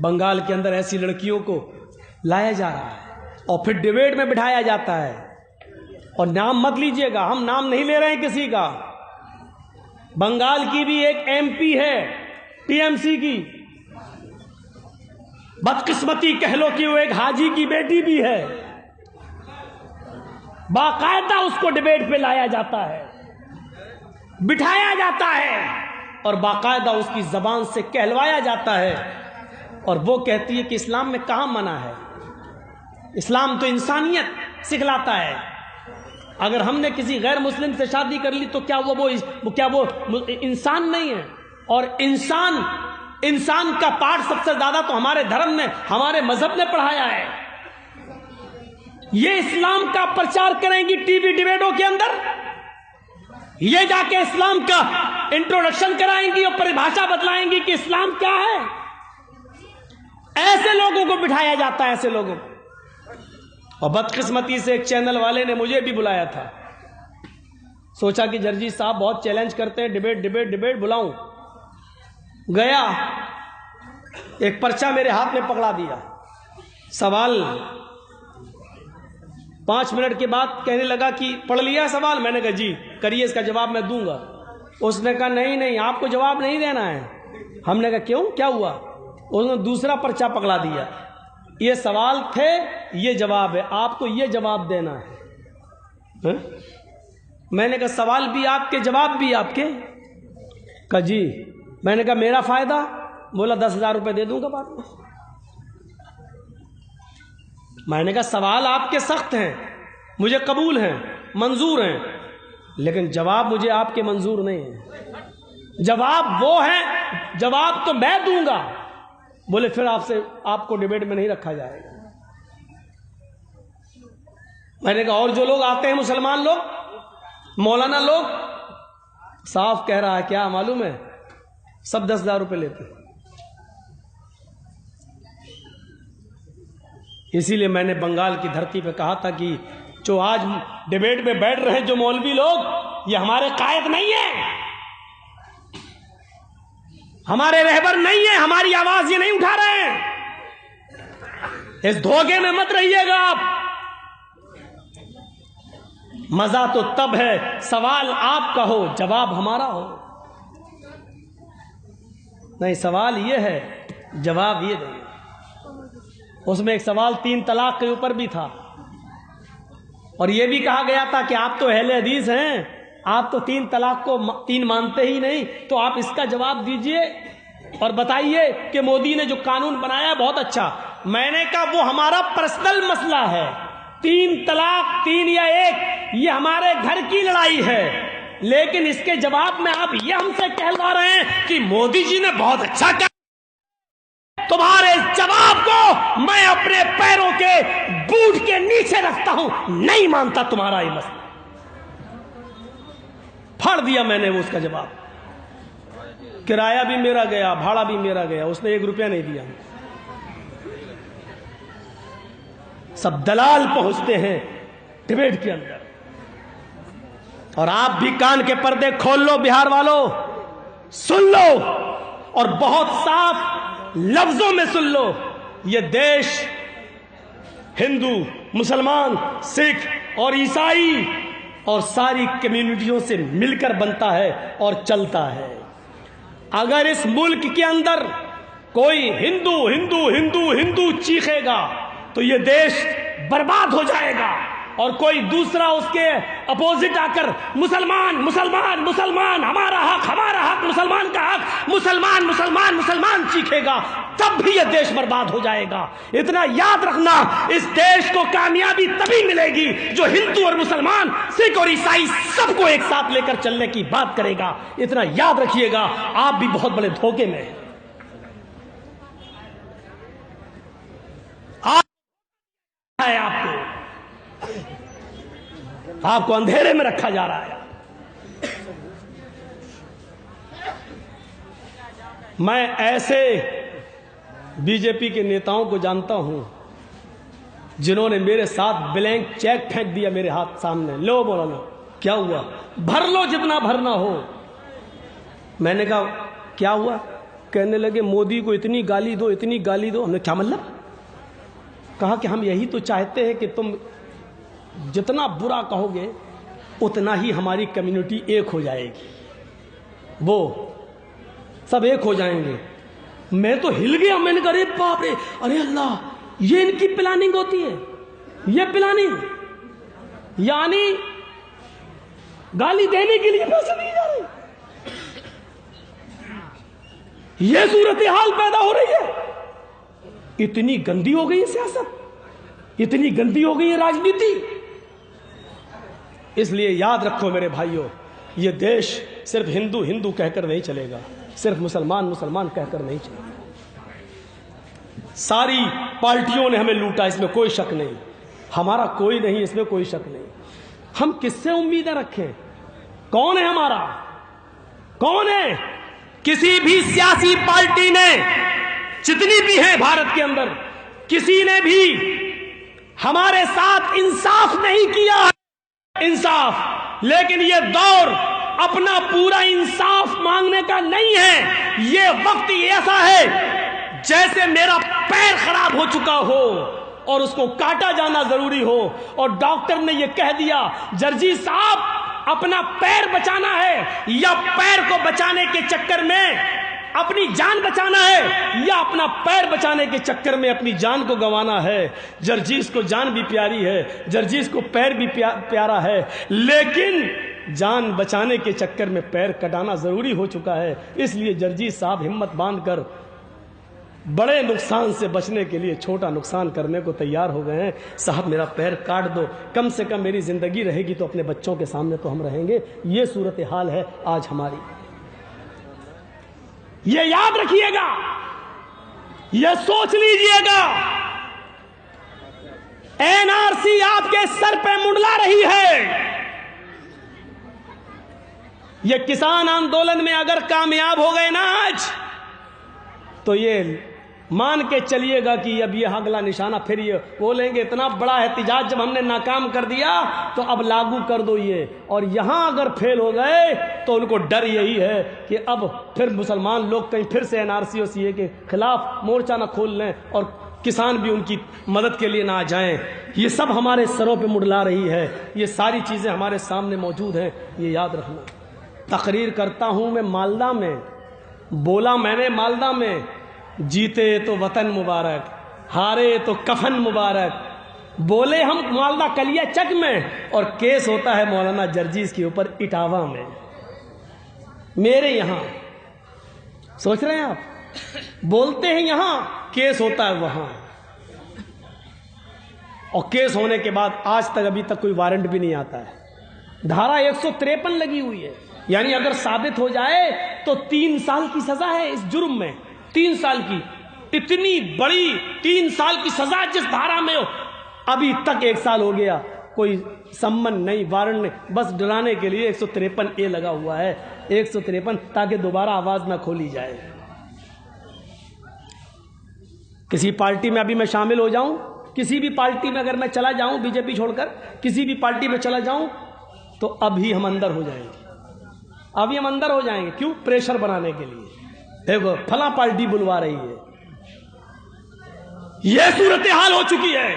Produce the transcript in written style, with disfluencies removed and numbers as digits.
बंगाल के अंदर ऐसी लड़कियों को लाया जा रहा है और फिर डिबेट में बिठाया जाता है। और नाम मत लीजिएगा, हम नाम नहीं ले रहे हैं किसी का। बंगाल की भी एक एमपी है टीएमसी की, बदकिस्मती कह लो कि वो एक हाजी की बेटी भी है। बाकायदा उसको डिबेट पे लाया जाता है, बिठाया जाता है और बाकायदा उसकी जबान से कहलवाया जाता है। और वो कहती है कि इस्लाम में कहां मना है, इस्लाम तो इंसानियत सिखलाता है। अगर हमने किसी गैर मुस्लिम से शादी कर ली तो क्या वो इंसान नहीं है? और इंसान का पाठ सबसे ज्यादा तो हमारे धर्म ने, हमारे मजहब ने पढ़ाया है। ये इस्लाम का प्रचार करेंगी टीवी डिबेटों के अंदर, ये जाके इस्लाम का इंट्रोडक्शन कराएंगी और परिभाषा बतलाएंगी कि इस्लाम क्या है। ऐसे लोगों को बिठाया जाता है, ऐसे लोगों को। और बदकिस्मती से एक चैनल वाले ने मुझे भी बुलाया था। सोचा कि जर्जी साहब बहुत चैलेंज करते हैं, डिबेट बुलाऊं। गया, एक पर्चा मेरे हाथ में पकड़ा दिया। सवाल 5 मिनट के बाद कहने लगा कि पढ़ लिया सवाल? मैंने कहा जी, करिए, इसका जवाब मैं दूंगा। उसने कहा नहीं आपको जवाब नहीं देना है। हमने कहा क्यों, क्या हुआ? उसने दूसरा पर्चा पकड़ा दिया। ये सवाल थे, ये जवाब है, आपको ये जवाब देना है। मैंने कहा सवाल भी आपके, जवाब भी आपके? कहा जी। मैंने कहा मेरा फायदा? बोला 10,000 रुपये दे दूंगा बाद में। मैंने कहा सवाल आपके सख्त हैं, मुझे कबूल हैं, मंजूर हैं, लेकिन जवाब मुझे आपके मंजूर नहीं है। जवाब वो है, जवाब तो मैं दूंगा। बोले फिर आपको डिबेट में नहीं रखा जाएगा। मैंने कहा और जो लोग आते हैं, मुसलमान लोग, मौलाना लोग, साफ कह रहा है, क्या मालूम है, सब 10,000 रुपये लेते हैं। इसीलिए मैंने बंगाल की धरती पे कहा था कि जो आज डिबेट में बैठ रहे हैं जो मौलवी लोग, ये हमारे कायद नहीं है, हमारे रहबर नहीं है, हमारी आवाज ये नहीं उठा रहे हैं। इस धोखे में मत रहिएगा आप। मजा तो तब है सवाल आपका हो, जवाब हमारा हो। नहीं, सवाल ये है, जवाब ये नहीं। उसमें एक सवाल 3 तलाक के ऊपर भी था और यह भी कहा गया था कि आप तो अहले हदीस हैं, आप तो 3 तलाक को 3 मानते ही नहीं, तो आप इसका जवाब दीजिए और बताइए कि मोदी ने जो कानून बनाया बहुत अच्छा। मैंने कहा वो हमारा पर्सनल मसला है, 3 तलाक 3 या 1 ये हमारे घर की लड़ाई है, लेकिन इसके जवाब में आप ये हमसे कहलवा रहे हैं कि मोदी जी ने बहुत अच्छा कहा। तुम्हारे जवाब को मैं अपने पैरों के बूट के नीचे रखता हूं, नहीं मानता तुम्हारा ये मसला। फाड़ दिया मैंने वो उसका जवाब। किराया भी मेरा गया, भाड़ा भी मेरा गया, उसने 1 रुपया नहीं दिया। सब दलाल पहुंचते हैं डिबेट के अंदर। और आप भी कान के पर्दे खोल लो, बिहार वालों, सुन लो और बहुत साफ लफ्जों में सुन लो। ये देश हिंदू, मुसलमान, सिख और ईसाई और सारी कम्युनिटियों से मिलकर बनता है और चलता है। अगर इस मुल्क के अंदर कोई हिंदू हिंदू हिंदू हिंदू चीखेगा तो ये देश बर्बाद हो जाएगा, और कोई दूसरा उसके अपोजिट आकर मुसलमान मुसलमान मुसलमान, हमारा हक, मुसलमान का हक, मुसलमान मुसलमान मुसलमान चीखेगा, तब भी यह देश बर्बाद हो जाएगा। इतना याद रखना, इस देश को कामयाबी तभी मिलेगी जो हिंदू और मुसलमान, सिख और ईसाई सबको एक साथ लेकर चलने की बात करेगा। इतना याद रखिएगा, आप भी बहुत बड़े धोखे में हैं। आपको अंधेरे में रखा जा रहा है। मैं ऐसे बीजेपी के नेताओं को जानता हूं जिन्होंने मेरे साथ ब्लैंक चेक फेंक दिया मेरे हाथ सामने, लो मौलाना क्या हुआ, भर लो जितना भरना हो। मैंने कहा क्या हुआ? कहने लगे मोदी को इतनी गाली दो, इतनी गाली दो। हमने क्या मतलब? कहा कि हम यही तो चाहते हैं कि तुम जितना बुरा कहोगे उतना ही हमारी कम्युनिटी एक हो जाएगी, वो सब एक हो जाएंगे। मैं तो हिल गया, मैंने कहा अरे बाप रे, अरे अल्लाह, ये इनकी प्लानिंग होती है, ये प्लानिंग, यानी गाली देने के लिए पैसे नहीं जा रहे। ये सूरत हाल पैदा हो रही है। इतनी गंदी हो गई है सियासत, इतनी गंदी हो गई है राजनीति। इसलिए याद रखो मेरे भाइयों, ये देश सिर्फ हिंदू हिंदू कहकर नहीं चलेगा, सिर्फ मुसलमान मुसलमान कहकर नहीं चलेगा। सारी पार्टियों ने हमें लूटा, इसमें कोई शक नहीं, हमारा कोई नहीं, इसमें कोई शक नहीं। हम किससे उम्मीदें रखें? कौन है हमारा? कौन है? किसी भी सियासी पार्टी ने, जितनी भी है भारत के अंदर, किसी ने भी हमारे साथ इंसाफ नहीं किया है। इंसाफ, लेकिन यह दौर अपना पूरा इंसाफ मांगने का नहीं है। यह वक्त ऐसा है जैसे मेरा पैर खराब हो चुका हो और उसको काटा जाना जरूरी हो, और डॉक्टर ने यह कह दिया जर्जी साहब अपना पैर बचाना है, या पैर को बचाने के चक्कर में अपनी जान बचाना है, या अपना पैर बचाने के चक्कर में अपनी जान को गंवाना है। जर्जीस को जान भी प्यारी है, जर्जीस को पैर भी प्यारा है, लेकिन जान बचाने के चक्कर में पैर कटाना जरूरी हो चुका है। इसलिए जर्जीस साहब हिम्मत बांधकर बड़े नुकसान से बचने के लिए छोटा नुकसान करने को तैयार हो गए हैं। साहब मेरा पैर काट दो, कम से कम मेरी जिंदगी रहेगी तो अपने बच्चों के सामने तो हम रहेंगे। ये सूरत हाल है आज हमारी, ये याद रखिएगा, ये सोच लीजिएगा। एनआरसी आपके सर पे मुंडला रही है। ये किसान आंदोलन में अगर कामयाब हो गए ना आज, तो ये मान के चलिएगा कि अब ये अगला निशाना फिर ये बोलेंगे इतना बड़ा एहतिजाज जब हमने नाकाम कर दिया तो अब लागू कर दो ये। और यहां अगर फेल हो गए तो उनको डर यही है कि अब फिर मुसलमान लोग कहीं फिर से एनआरसी और सीए के खिलाफ मोर्चा ना खोल लें और किसान भी उनकी मदद के लिए ना आ जाएं। ये सब हमारे सरों पे मुंडला रही है, ये सारी चीजें हमारे सामने मौजूद हैं, ये याद रखना। तकरीर करता हूं मैं मालदा में, बोला मैंने मालदा में, जीते तो वतन मुबारक, हारे तो कफन मुबारक। बोले हम मालदा कलिया चक में, और केस होता है मौलाना जर्जीस के ऊपर इटावा में, मेरे यहां। सोच रहे हैं आप? बोलते हैं यहां, केस होता है वहां, और केस होने के बाद आज तक अभी तक कोई वारंट भी नहीं आता है। धारा 153 लगी हुई है, यानी अगर साबित हो जाए तो 3 साल की सजा है इस जुर्म में, 3 साल की। इतनी बड़ी 3 साल की सजा जिस धारा में हो, अभी तक 1 साल हो गया, कोई सम्मन नहीं, वारंट नहीं, बस डराने के लिए 153A लगा हुआ है, 153, ताकि दोबारा आवाज ना खोली जाए। किसी पार्टी में अभी मैं शामिल हो जाऊं, किसी भी पार्टी में अगर मैं चला जाऊं, बीजेपी छोड़कर किसी भी पार्टी में चला जाऊं, तो अभी हम अंदर हो जाएंगे, अभी हम अंदर हो जाएंगे। क्यों? प्रेशर बनाने के लिए। देखो फला पार्टी बुलवा रही है, यह सूरत हाल हो चुकी है।